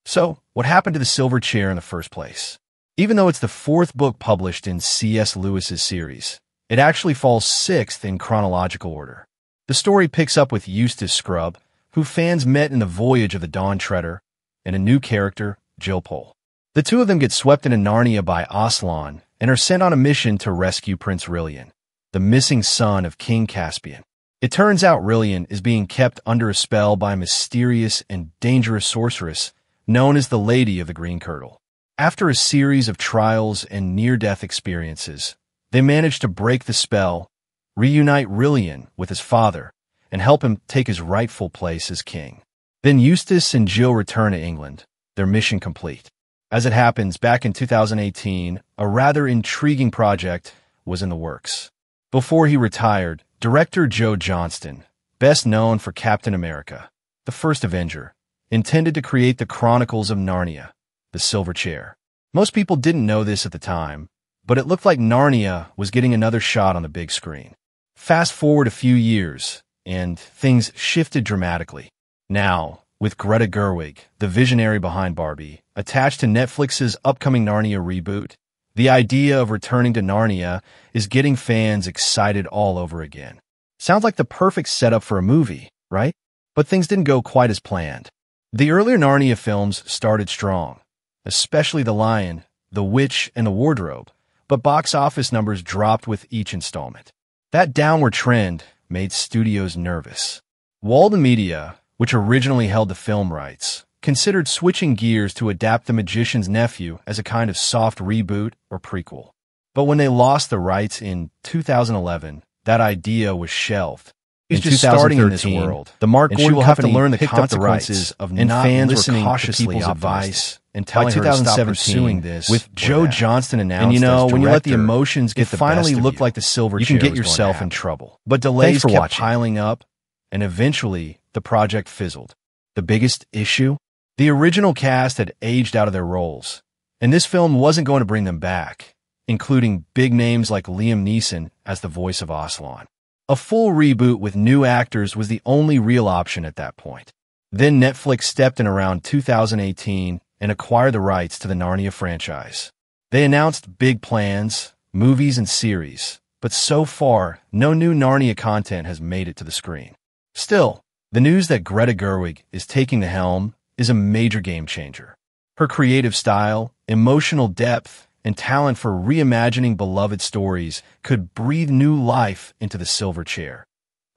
So, what happened to the Silver Chair in the first place? Even though it's the fourth book published in C.S. Lewis's series, it actually falls sixth in chronological order. The story picks up with Eustace Scrubb, who fans met in the Voyage of the Dawn Treader, and a new character, Poulter. The two of them get swept into Narnia by Aslan and are sent on a mission to rescue Prince Rilian, the missing son of King Caspian. It turns out Rilian is being kept under a spell by a mysterious and dangerous sorceress known as the Lady of the Green Kirtle. After a series of trials and near-death experiences, they manage to break the spell, reunite Rilian with his father, and help him take his rightful place as king. Then Eustace and Jill return to England, their mission complete. As it happens, back in 2018, a rather intriguing project was in the works. Before he retired, director Joe Johnston, best known for Captain America, the First Avenger, intended to create the Chronicles of Narnia, the Silver Chair. Most people didn't know this at the time, but it looked like Narnia was getting another shot on the big screen. Fast forward a few years, and things shifted dramatically. Now, with Greta Gerwig, the visionary behind Barbie, attached to Netflix's upcoming Narnia reboot, the idea of returning to Narnia is getting fans excited all over again. Sounds like the perfect setup for a movie, right? But things didn't go quite as planned. The earlier Narnia films started strong, especially The Lion, The Witch, and The Wardrobe, but box office numbers dropped with each installment. That downward trend made studios nervous. Walden Media, which originally held the film rights, considered switching gears to adapt The Magician's Nephew as a kind of soft reboot or prequel. But when they lost the rights in 2011, that idea was shelved. He's just starting in this world. The Mark Gordon will have to learn the consequences of not listening to people's advice and telling her to stop pursuing this. With Joe Johnston announced, and when you let the emotions get the finally look like the Silver Chair, you can get yourself in trouble. But delays kept piling up, and eventually the project fizzled. The biggest issue? The original cast had aged out of their roles, and this film wasn't going to bring them back, including big names like Liam Neeson as the voice of Aslan. A full reboot with new actors was the only real option at that point. Then Netflix stepped in around 2018 and acquired the rights to the Narnia franchise. They announced big plans, movies and series, but so far, no new Narnia content has made it to the screen. Still, the news that Greta Gerwig is taking the helm is a major game changer. Her creative style, emotional depth, and talent for reimagining beloved stories could breathe new life into the Silver Chair,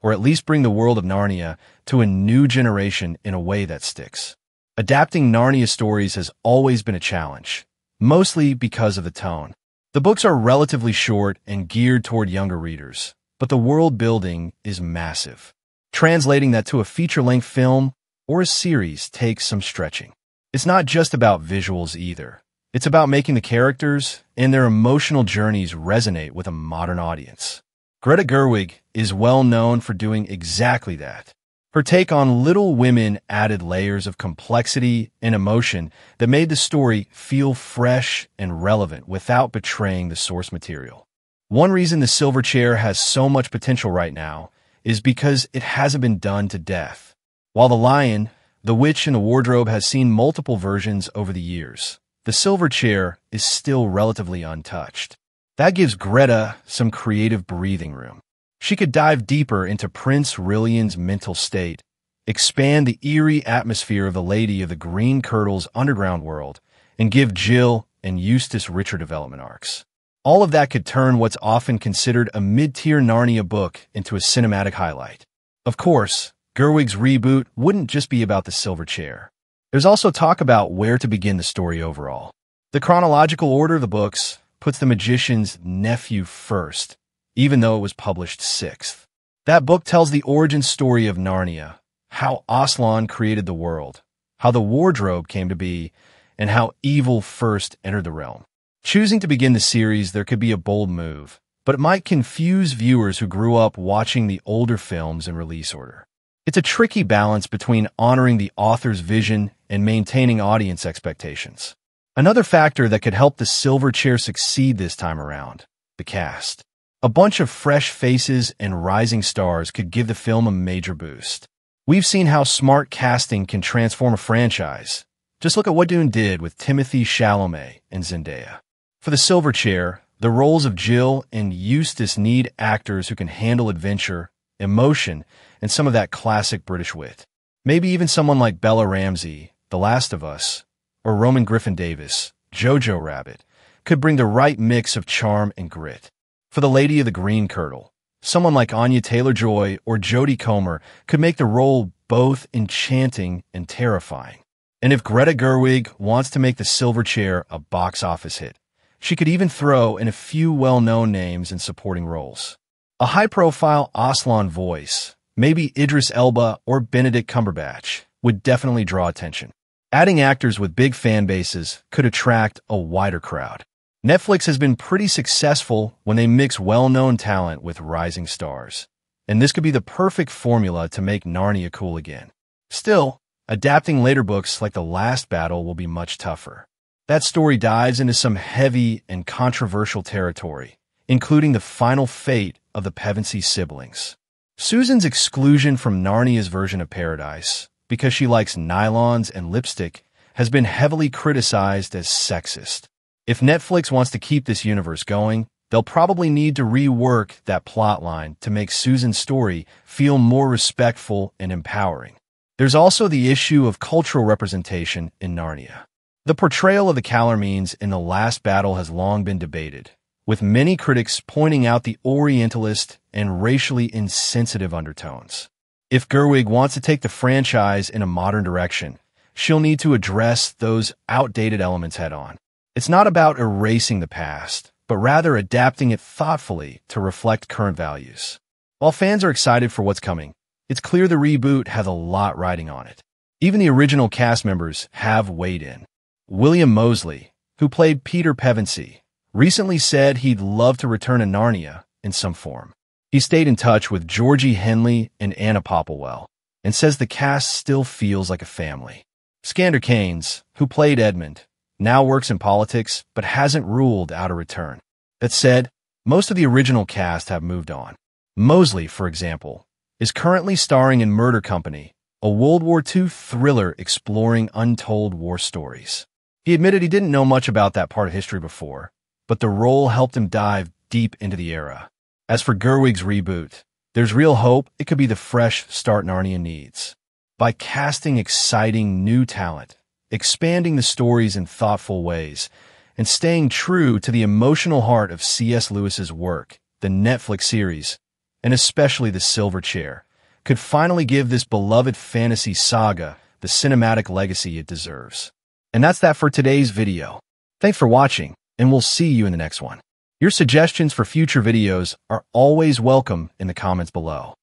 or at least bring the world of Narnia to a new generation in a way that sticks. Adapting Narnia stories has always been a challenge, mostly because of the tone. The books are relatively short and geared toward younger readers, but the world building is massive. Translating that to a feature-length film or a series takes some stretching. It's not just about visuals either. It's about making the characters and their emotional journeys resonate with a modern audience. Greta Gerwig is well known for doing exactly that. Her take on Little Women added layers of complexity and emotion that made the story feel fresh and relevant without betraying the source material. One reason the Silver Chair has so much potential right now is because it hasn't been done to death. While The Lion, The Witch, and The Wardrobe has seen multiple versions over the years, the Silver Chair is still relatively untouched. That gives Greta some creative breathing room. She could dive deeper into Prince Rilian's mental state, expand the eerie atmosphere of the Lady of the Green Kirtle's underground world, and give Jill and Eustace richer development arcs. All of that could turn what's often considered a mid-tier Narnia book into a cinematic highlight. Of course, Gerwig's reboot wouldn't just be about the Silver Chair. There's also talk about where to begin the story overall. The chronological order of the books puts The Magician's Nephew first, even though it was published sixth. That book tells the origin story of Narnia, how Aslan created the world, how the wardrobe came to be, and how evil first entered the realm. Choosing to begin the series there could be a bold move, but it might confuse viewers who grew up watching the older films in release order. It's a tricky balance between honoring the author's vision and maintaining audience expectations. Another factor that could help the Silver Chair succeed this time around, the cast. A bunch of fresh faces and rising stars could give the film a major boost. We've seen how smart casting can transform a franchise, Just look at what Dune did with Timothée Chalamet and Zendaya. For the silver chair, the roles of Jill and Eustace need actors who can handle adventure, emotion, and some of that classic British wit. Maybe even someone like Bella Ramsey, The Last of Us, or Roman Griffin Davis, Jojo Rabbit, could bring the right mix of charm and grit. For the Lady of the Green Kirtle, someone like Anya Taylor-Joy or Jodie Comer could make the role both enchanting and terrifying. And if Greta Gerwig wants to make the silver chair a box office hit, she could even throw in a few well-known names in supporting roles. A high-profile Aslan voice, maybe Idris Elba or Benedict Cumberbatch, would definitely draw attention. Adding actors with big fan bases could attract a wider crowd. Netflix has been pretty successful when they mix well-known talent with rising stars, and this could be the perfect formula to make Narnia cool again. Still, adapting later books like The Last Battle will be much tougher. That story dives into some heavy and controversial territory, including the final fate of the Pevensey siblings. Susan's exclusion from Narnia's version of paradise, because she likes nylons and lipstick, has been heavily criticized as sexist. If Netflix wants to keep this universe going, they'll probably need to rework that plotline to make Susan's story feel more respectful and empowering. There's also the issue of cultural representation in Narnia. The portrayal of the Calormenes in The Last Battle has long been debated, with many critics pointing out the Orientalist and racially insensitive undertones. If Gerwig wants to take the franchise in a modern direction, she'll need to address those outdated elements head-on. It's not about erasing the past, but rather adapting it thoughtfully to reflect current values. While fans are excited for what's coming, it's clear the reboot has a lot riding on it. Even the original cast members have weighed in. William Moseley, who played Peter Pevensey, recently said he'd love to return to Narnia in some form. He stayed in touch with Georgie Henley and Anna Popplewell, and says the cast still feels like a family. Skander Keynes, who played Edmund, now works in politics but hasn't ruled out a return. That said, most of the original cast have moved on. Moseley, for example, is currently starring in Murder Company, a World War II thriller exploring untold war stories. He admitted he didn't know much about that part of history before, but the role helped him dive deep into the era. As for Gerwig's reboot, there's real hope it could be the fresh start Narnia needs. By casting exciting new talent, expanding the stories in thoughtful ways, and staying true to the emotional heart of C.S. Lewis's work, the Netflix series, and especially The Silver Chair, could finally give this beloved fantasy saga the cinematic legacy it deserves. And that's that for today's video. Thanks for watching, and we'll see you in the next one. Your suggestions for future videos are always welcome in the comments below.